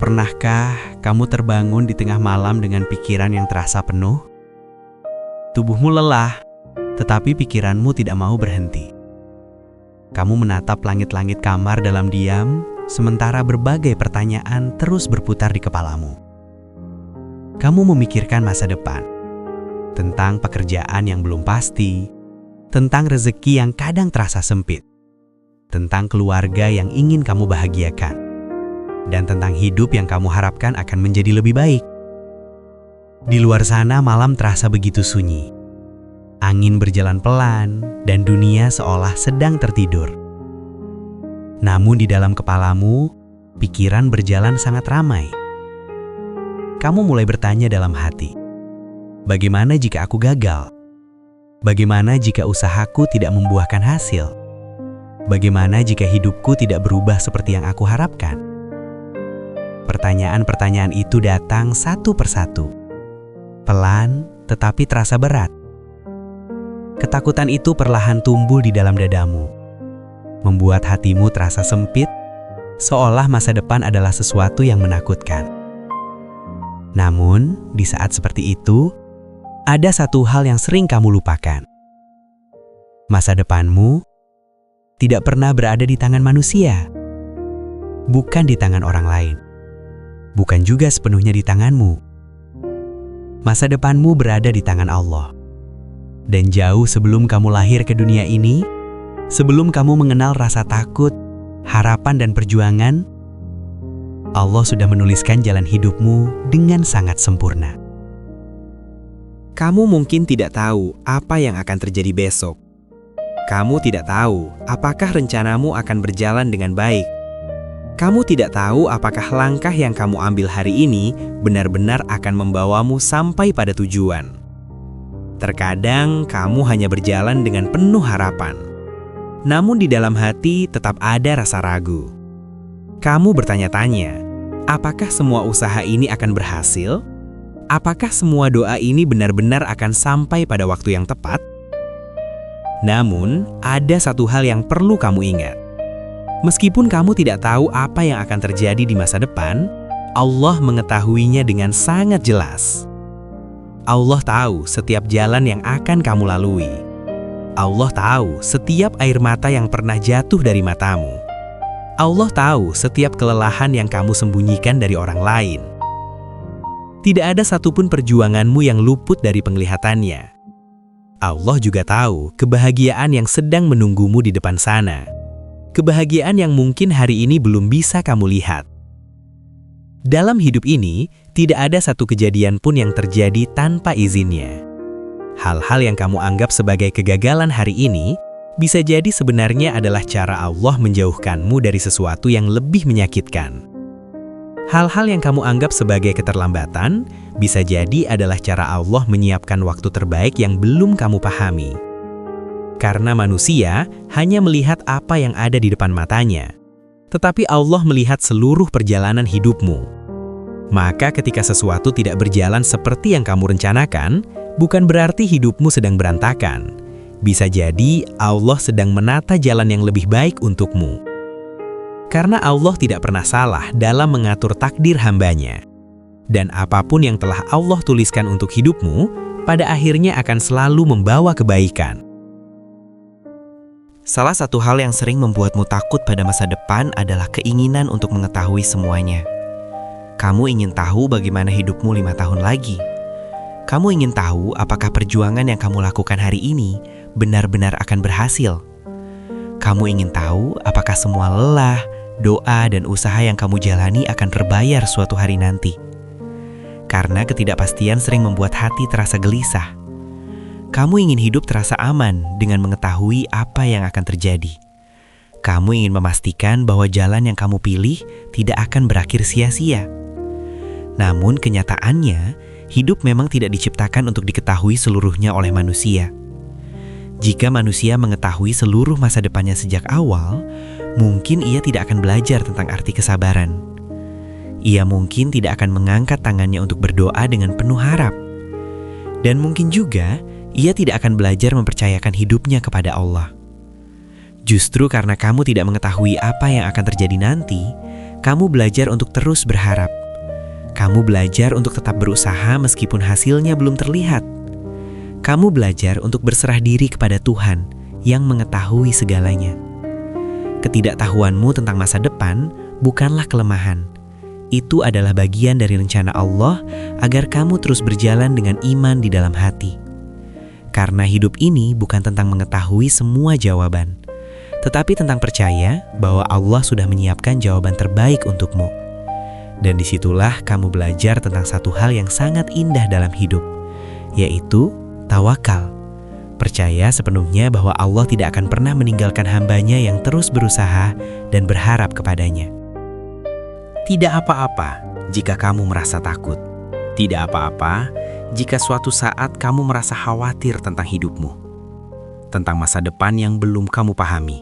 Pernahkah kamu terbangun di tengah malam dengan pikiran yang terasa penuh? Tubuhmu lelah, tetapi pikiranmu tidak mau berhenti. Kamu menatap langit-langit kamar dalam diam, sementara berbagai pertanyaan terus berputar di kepalamu. Kamu memikirkan masa depan, tentang pekerjaan yang belum pasti, tentang rezeki yang kadang terasa sempit, tentang keluarga yang ingin kamu bahagiakan, dan tentang hidup yang kamu harapkan akan menjadi lebih baik. Di luar sana malam terasa begitu sunyi. Angin berjalan pelan dan dunia seolah sedang tertidur. Namun di dalam kepalamu, pikiran berjalan sangat ramai. Kamu mulai bertanya dalam hati, bagaimana jika aku gagal? Bagaimana jika usahaku tidak membuahkan hasil? Bagaimana jika hidupku tidak berubah seperti yang aku harapkan? Pertanyaan-pertanyaan itu datang satu persatu. Pelan, tetapi terasa berat. Ketakutan itu perlahan tumbuh di dalam dadamu, membuat hatimu terasa sempit, seolah masa depan adalah sesuatu yang menakutkan. Namun, di saat seperti itu, ada satu hal yang sering kamu lupakan. Masa depanmu tidak pernah berada di tangan manusia, bukan di tangan orang lain. Bukan juga sepenuhnya di tanganmu. Masa depanmu berada di tangan Allah. Dan jauh sebelum kamu lahir ke dunia ini, sebelum kamu mengenal rasa takut, harapan dan perjuangan, Allah sudah menuliskan jalan hidupmu dengan sangat sempurna. Kamu mungkin tidak tahu apa yang akan terjadi besok. Kamu tidak tahu apakah rencanamu akan berjalan dengan baik. Kamu tidak tahu apakah langkah yang kamu ambil hari ini benar-benar akan membawamu sampai pada tujuan. Terkadang kamu hanya berjalan dengan penuh harapan, namun di dalam hati tetap ada rasa ragu. Kamu bertanya-tanya, apakah semua usaha ini akan berhasil? Apakah semua doa ini benar-benar akan sampai pada waktu yang tepat? Namun, ada satu hal yang perlu kamu ingat. Meskipun kamu tidak tahu apa yang akan terjadi di masa depan, Allah mengetahuinya dengan sangat jelas. Allah tahu setiap jalan yang akan kamu lalui. Allah tahu setiap air mata yang pernah jatuh dari matamu. Allah tahu setiap kelelahan yang kamu sembunyikan dari orang lain. Tidak ada satupun perjuanganmu yang luput dari penglihatannya. Allah juga tahu kebahagiaan yang sedang menunggumu di depan sana. Kebahagiaan yang mungkin hari ini belum bisa kamu lihat. Dalam hidup ini, tidak ada satu kejadian pun yang terjadi tanpa izinnya. Hal-hal yang kamu anggap sebagai kegagalan hari ini, bisa jadi sebenarnya adalah cara Allah menjauhkanmu dari sesuatu yang lebih menyakitkan. Hal-hal yang kamu anggap sebagai keterlambatan, bisa jadi adalah cara Allah menyiapkan waktu terbaik yang belum kamu pahami. Karena manusia hanya melihat apa yang ada di depan matanya, tetapi Allah melihat seluruh perjalanan hidupmu. Maka ketika sesuatu tidak berjalan seperti yang kamu rencanakan, bukan berarti hidupmu sedang berantakan. Bisa jadi Allah sedang menata jalan yang lebih baik untukmu. Karena Allah tidak pernah salah dalam mengatur takdir hambanya. Dan apapun yang telah Allah tuliskan untuk hidupmu, pada akhirnya akan selalu membawa kebaikan. Salah satu hal yang sering membuatmu takut pada masa depan adalah keinginan untuk mengetahui semuanya. Kamu ingin tahu bagaimana hidupmu 5 tahun lagi. Kamu ingin tahu apakah perjuangan yang kamu lakukan hari ini benar-benar akan berhasil. Kamu ingin tahu apakah semua lelah, doa, dan usaha yang kamu jalani akan terbayar suatu hari nanti. Karena ketidakpastian sering membuat hati terasa gelisah. Kamu ingin hidup terasa aman dengan mengetahui apa yang akan terjadi. Kamu ingin memastikan bahwa jalan yang kamu pilih tidak akan berakhir sia-sia. Namun kenyataannya, hidup memang tidak diciptakan untuk diketahui seluruhnya oleh manusia. Jika manusia mengetahui seluruh masa depannya sejak awal, mungkin ia tidak akan belajar tentang arti kesabaran. Ia mungkin tidak akan mengangkat tangannya untuk berdoa dengan penuh harap. Dan mungkin juga, ia tidak akan belajar mempercayakan hidupnya kepada Allah. Justru karena kamu tidak mengetahui apa yang akan terjadi nanti, Kamu belajar untuk terus berharap. Kamu belajar untuk tetap berusaha meskipun hasilnya belum terlihat. Kamu belajar untuk berserah diri kepada Tuhan yang mengetahui segalanya. Ketidaktahuanmu tentang masa depan bukanlah kelemahan. Itu adalah bagian dari rencana Allah agar kamu terus berjalan dengan iman di dalam hati. Karena hidup ini bukan tentang mengetahui semua jawaban, tetapi tentang percaya bahwa Allah sudah menyiapkan jawaban terbaik untukmu. Dan disitulah kamu belajar tentang satu hal yang sangat indah dalam hidup, yaitu tawakal. Percaya sepenuhnya bahwa Allah tidak akan pernah meninggalkan hambanya yang terus berusaha dan berharap kepadanya. Tidak apa-apa jika kamu merasa takut. Tidak apa-apa jika suatu saat kamu merasa khawatir tentang hidupmu, tentang masa depan yang belum kamu pahami,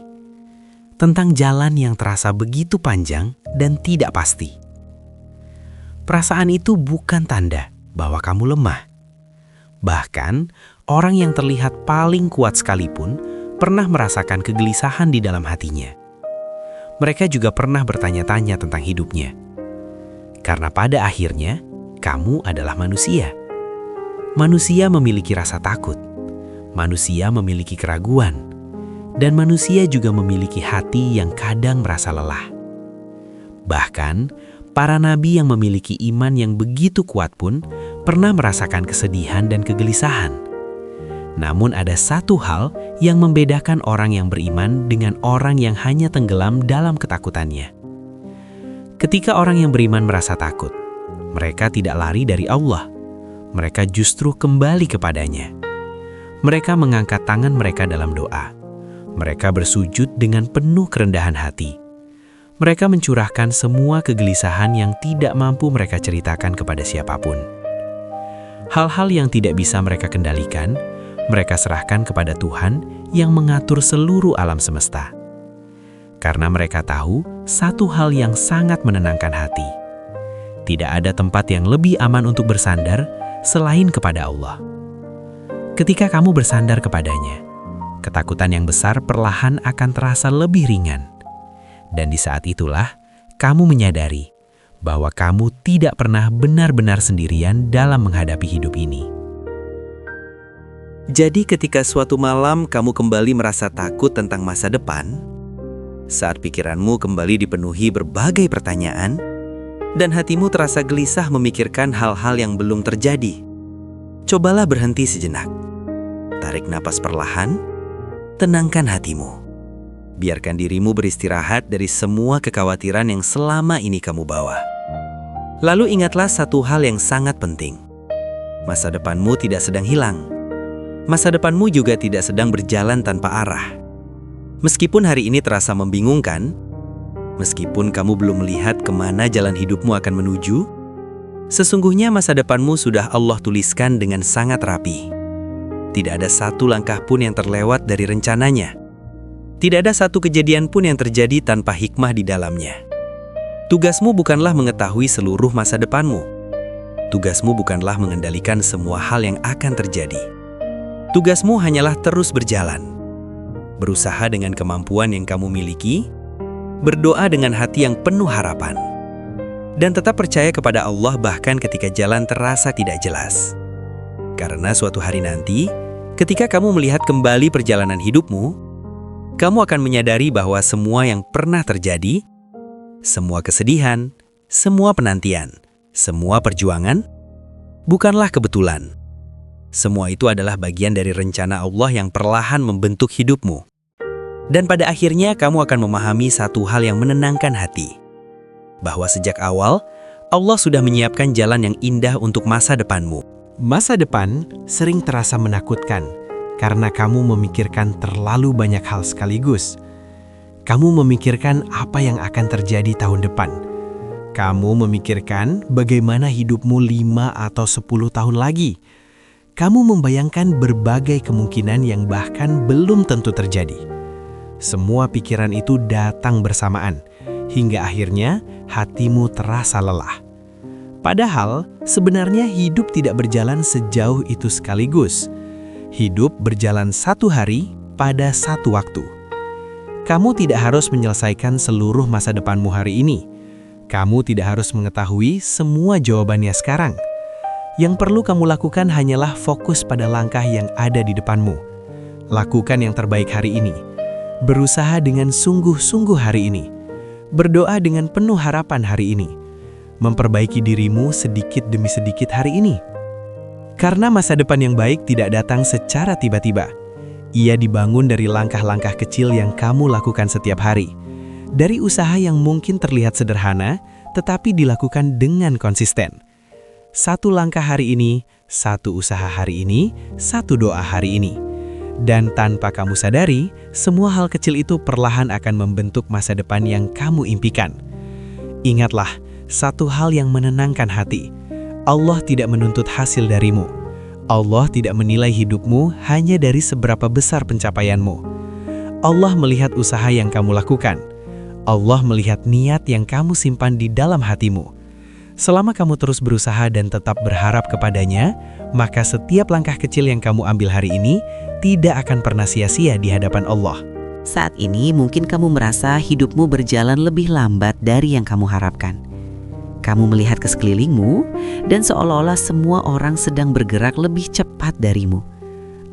tentang jalan yang terasa begitu panjang dan tidak pasti. Perasaan itu bukan tanda bahwa kamu lemah. Bahkan, orang yang terlihat paling kuat sekalipun pernah merasakan kegelisahan di dalam hatinya. Mereka juga pernah bertanya-tanya tentang hidupnya. Karena pada akhirnya, kamu adalah manusia. Manusia memiliki rasa takut. Manusia memiliki keraguan. Dan manusia juga memiliki hati yang kadang merasa lelah. Bahkan, para nabi yang memiliki iman yang begitu kuat pun pernah merasakan kesedihan dan kegelisahan. Namun ada satu hal yang membedakan orang yang beriman dengan orang yang hanya tenggelam dalam ketakutannya. Ketika orang yang beriman merasa takut, mereka tidak lari dari Allah. Mereka justru kembali kepadanya. Mereka mengangkat tangan mereka dalam doa. Mereka bersujud dengan penuh kerendahan hati. Mereka mencurahkan semua kegelisahan yang tidak mampu mereka ceritakan kepada siapapun. Hal-hal yang tidak bisa mereka kendalikan, mereka serahkan kepada Tuhan yang mengatur seluruh alam semesta. Karena mereka tahu satu hal yang sangat menenangkan hati. Tidak ada tempat yang lebih aman untuk bersandar selain kepada Allah. Ketika kamu bersandar kepadanya, ketakutan yang besar perlahan akan terasa lebih ringan. Dan di saat itulah, kamu menyadari bahwa kamu tidak pernah benar-benar sendirian dalam menghadapi hidup ini. Jadi ketika suatu malam kamu kembali merasa takut tentang masa depan, saat pikiranmu kembali dipenuhi berbagai pertanyaan, dan hatimu terasa gelisah memikirkan hal-hal yang belum terjadi, cobalah berhenti sejenak. Tarik napas perlahan, tenangkan hatimu. Biarkan dirimu beristirahat dari semua kekhawatiran yang selama ini kamu bawa. Lalu ingatlah satu hal yang sangat penting. Masa depanmu tidak sedang hilang. Masa depanmu juga tidak sedang berjalan tanpa arah. Meskipun hari ini terasa membingungkan, meskipun kamu belum melihat kemana jalan hidupmu akan menuju, sesungguhnya masa depanmu sudah Allah tuliskan dengan sangat rapi. Tidak ada satu langkah pun yang terlewat dari rencananya. Tidak ada satu kejadian pun yang terjadi tanpa hikmah di dalamnya. Tugasmu bukanlah mengetahui seluruh masa depanmu. Tugasmu bukanlah mengendalikan semua hal yang akan terjadi. Tugasmu hanyalah terus berjalan. Berusaha dengan kemampuan yang kamu miliki, berdoa dengan hati yang penuh harapan, dan tetap percaya kepada Allah bahkan ketika jalan terasa tidak jelas. Karena suatu hari nanti, ketika kamu melihat kembali perjalanan hidupmu, kamu akan menyadari bahwa semua yang pernah terjadi, semua kesedihan, semua penantian, semua perjuangan, bukanlah kebetulan. Semua itu adalah bagian dari rencana Allah yang perlahan membentuk hidupmu. Dan pada akhirnya kamu akan memahami satu hal yang menenangkan hati. Bahwa sejak awal, Allah sudah menyiapkan jalan yang indah untuk masa depanmu. Masa depan sering terasa menakutkan, karena kamu memikirkan terlalu banyak hal sekaligus. Kamu memikirkan apa yang akan terjadi tahun depan. Kamu memikirkan bagaimana hidupmu 5 atau 10 tahun lagi. Kamu membayangkan berbagai kemungkinan yang bahkan belum tentu terjadi. Semua pikiran itu datang bersamaan, hingga akhirnya hatimu terasa lelah. Padahal sebenarnya hidup tidak berjalan sejauh itu sekaligus. Hidup berjalan satu hari pada satu waktu. Kamu tidak harus menyelesaikan seluruh masa depanmu hari ini. Kamu tidak harus mengetahui semua jawabannya sekarang. Yang perlu kamu lakukan hanyalah fokus pada langkah yang ada di depanmu. Lakukan yang terbaik hari ini. Berusaha dengan sungguh-sungguh hari ini. Berdoa dengan penuh harapan hari ini. Memperbaiki dirimu sedikit demi sedikit hari ini. Karena masa depan yang baik tidak datang secara tiba-tiba. Ia dibangun dari langkah-langkah kecil yang kamu lakukan setiap hari. Dari usaha yang mungkin terlihat sederhana, tetapi dilakukan dengan konsisten. Satu langkah hari ini, satu usaha hari ini, satu doa hari ini. Dan tanpa kamu sadari, semua hal kecil itu perlahan akan membentuk masa depan yang kamu impikan. Ingatlah, satu hal yang menenangkan hati. Allah tidak menuntut hasil darimu. Allah tidak menilai hidupmu hanya dari seberapa besar pencapaianmu. Allah melihat usaha yang kamu lakukan. Allah melihat niat yang kamu simpan di dalam hatimu. Selama kamu terus berusaha dan tetap berharap kepadanya, maka setiap langkah kecil yang kamu ambil hari ini tidak akan pernah sia-sia di hadapan Allah. Saat ini mungkin kamu merasa hidupmu berjalan lebih lambat dari yang kamu harapkan. Kamu melihat ke sekelilingmu dan seolah-olah semua orang sedang bergerak lebih cepat darimu.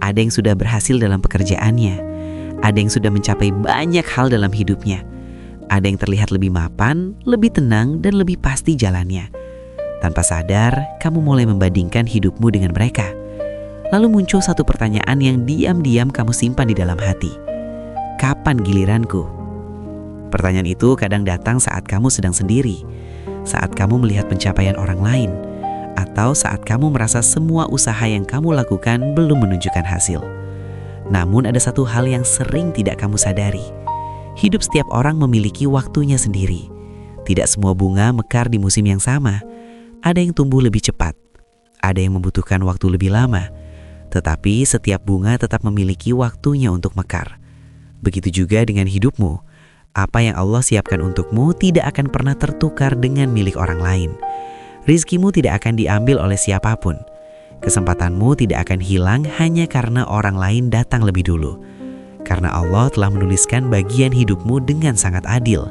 Ada yang sudah berhasil dalam pekerjaannya, ada yang sudah mencapai banyak hal dalam hidupnya. Ada yang terlihat lebih mapan, lebih tenang, dan lebih pasti jalannya. Tanpa sadar, kamu mulai membandingkan hidupmu dengan mereka. Lalu muncul satu pertanyaan yang diam-diam kamu simpan di dalam hati. Kapan giliranku? Pertanyaan itu kadang datang saat kamu sedang sendiri, saat kamu melihat pencapaian orang lain, atau saat kamu merasa semua usaha yang kamu lakukan belum menunjukkan hasil. Namun ada satu hal yang sering tidak kamu sadari. Hidup setiap orang memiliki waktunya sendiri. Tidak semua bunga mekar di musim yang sama. Ada yang tumbuh lebih cepat. Ada yang membutuhkan waktu lebih lama. Tetapi setiap bunga tetap memiliki waktunya untuk mekar. Begitu juga dengan hidupmu. Apa yang Allah siapkan untukmu tidak akan pernah tertukar dengan milik orang lain. Rizkimu tidak akan diambil oleh siapapun. Kesempatanmu tidak akan hilang hanya karena orang lain datang lebih dulu. Karena Allah telah menuliskan bagian hidupmu dengan sangat adil.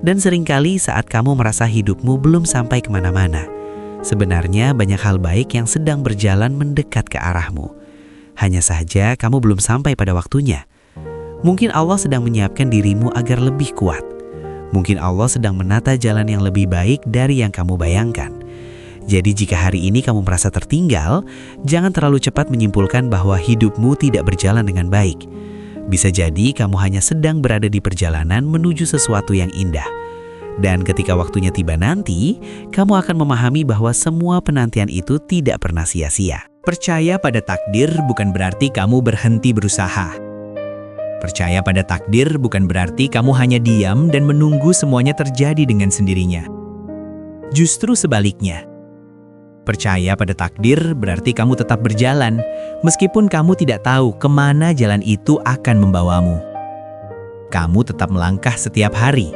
Dan seringkali saat kamu merasa hidupmu belum sampai kemana-mana, sebenarnya banyak hal baik yang sedang berjalan mendekat ke arahmu. Hanya saja kamu belum sampai pada waktunya. Mungkin Allah sedang menyiapkan dirimu agar lebih kuat. Mungkin Allah sedang menata jalan yang lebih baik dari yang kamu bayangkan. Jadi jika hari ini kamu merasa tertinggal, jangan terlalu cepat menyimpulkan bahwa hidupmu tidak berjalan dengan baik. Bisa jadi kamu hanya sedang berada di perjalanan menuju sesuatu yang indah. Dan ketika waktunya tiba nanti, kamu akan memahami bahwa semua penantian itu tidak pernah sia-sia. Percaya pada takdir bukan berarti kamu berhenti berusaha. Percaya pada takdir bukan berarti kamu hanya diam dan menunggu semuanya terjadi dengan sendirinya. Justru sebaliknya. Percaya pada takdir berarti kamu tetap berjalan, meskipun kamu tidak tahu kemana jalan itu akan membawamu. Kamu tetap melangkah setiap hari.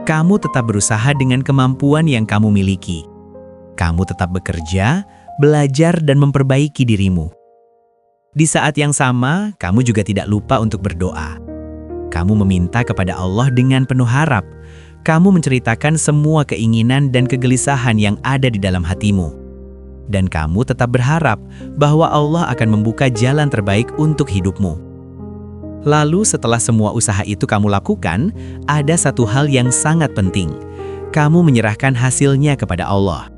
Kamu tetap berusaha dengan kemampuan yang kamu miliki. Kamu tetap bekerja, belajar, dan memperbaiki dirimu. Di saat yang sama, kamu juga tidak lupa untuk berdoa. Kamu meminta kepada Allah dengan penuh harap. Kamu menceritakan semua keinginan dan kegelisahan yang ada di dalam hatimu. Dan kamu tetap berharap bahwa Allah akan membuka jalan terbaik untuk hidupmu. Lalu setelah semua usaha itu kamu lakukan, ada satu hal yang sangat penting. Kamu menyerahkan hasilnya kepada Allah.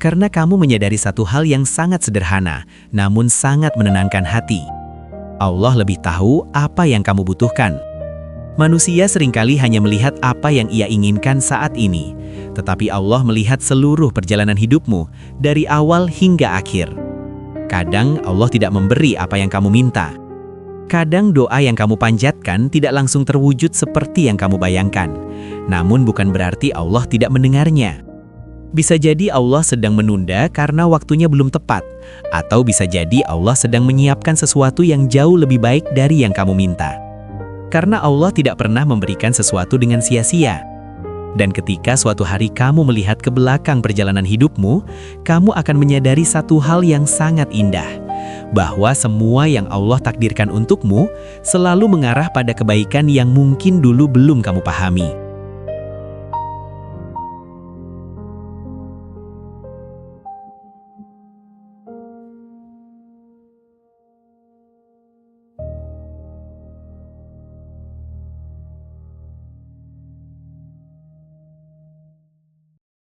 Karena kamu menyadari satu hal yang sangat sederhana, namun sangat menenangkan hati. Allah lebih tahu apa yang kamu butuhkan. Manusia seringkali hanya melihat apa yang ia inginkan saat ini, tetapi Allah melihat seluruh perjalanan hidupmu, dari awal hingga akhir. Kadang Allah tidak memberi apa yang kamu minta. Kadang doa yang kamu panjatkan tidak langsung terwujud seperti yang kamu bayangkan. Namun bukan berarti Allah tidak mendengarnya. Bisa jadi Allah sedang menunda karena waktunya belum tepat, atau bisa jadi Allah sedang menyiapkan sesuatu yang jauh lebih baik dari yang kamu minta. Karena Allah tidak pernah memberikan sesuatu dengan sia-sia. Dan ketika suatu hari kamu melihat ke belakang perjalanan hidupmu, kamu akan menyadari satu hal yang sangat indah, bahwa semua yang Allah takdirkan untukmu selalu mengarah pada kebaikan yang mungkin dulu belum kamu pahami.